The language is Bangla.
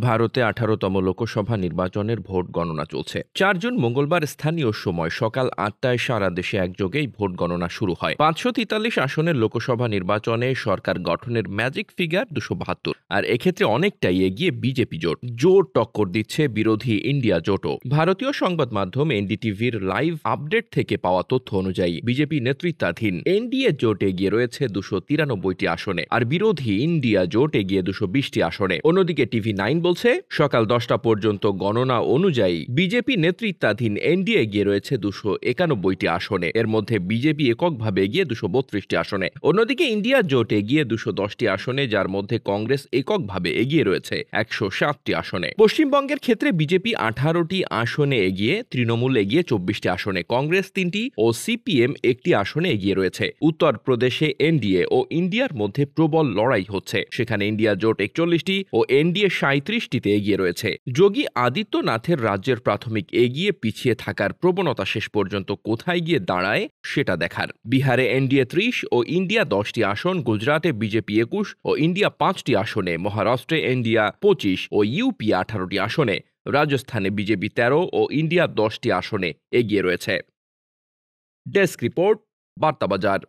ভারতে ১৮তম লোকসভা নির্বাচনের ভোট গণনা চলছে। ৪ জুন মঙ্গলবার স্থানীয় সময় সকাল ৮টায় সারা দেশে একযোগেই ভোট গণনা শুরু হয়। ৫৪৩ আসনের লোকসভা নির্বাচনে সরকার গঠনের ম্যাজিক ফিগার ২৭২, আর এক্ষেত্রে অনেকটাই এগিয়ে বিজেপি জোট। জোর টক্কর দিচ্ছে বিরোধী ইন্ডিয়া জোটও। ভারতীয় সংবাদ মাধ্যম এনডিটিভির লাইভ আপডেট থেকে পাওয়া তথ্য অনুযায়ী বিজেপি নেতৃত্বাধীন এনডিএ জোট এগিয়ে রয়েছে ২৯৩টি আসনে, আর বিরোধী ইন্ডিয়া জোট এগিয়ে ২২০টি আসনে। অন্যদিকে টিভি9 বলছে সকাল 10টা পর্যন্ত গণনা অনুযায়ী বিজেপি নেতৃত্বাধীন এনডিএ এগিয়ে রয়েছে ২৯১টি আসনে। এর মধ্যে বিজেপি এককভাবে এগিয়ে ২৩২টি আসনে। অন্যদিকে ইন্ডিয়া জোট এগিয়ে ২১০টি আসনে, যার মধ্যে কংগ্রেস এককভাবে এগিয়ে রয়েছে ১০৭টি আসনে। পশ্চিমবঙ্গের ক্ষেত্রে বিজেপি 18টি আসনে এগিয়ে, তৃণমূল এগিয়ে 24টি আসনে, কংগ্রেস 3টি ও সিপিএম 1টি আসনে এগিয়ে রয়েছে। উত্তরপ্রদেশে এনডিএ ও ইন্ডিয়ার মধ্যে প্রবল লড়াই হচ্ছে। সেখানে ইন্ডিয়া জোট 41টি ও এনডিএ 37টিতে এগিয়ে রয়েছে। যোগী আদিত্যনাথের রাজ্যের প্রাথমিক এগিয়ে পিছিয়ে থাকার প্রবণতা শেষ পর্যন্ত কোথায় গিয়ে দাঁড়ায় সেটা দেখার। বিহারে এনডিএ 30 ও ইন্ডিয়া 10টি আসন, গুজরাটে বিজেপি 21 ও ইন্ডিয়া 5টি আসনে, মহারাষ্ট্রে ইন্ডিয়া 25 ও ইউপি 18টি আসনে, রাজস্থানে বিজেপি 13 ও ইন্ডিয়া 10টি আসনে এগিয়ে রয়েছে। Desk report, বার্তাবাজার।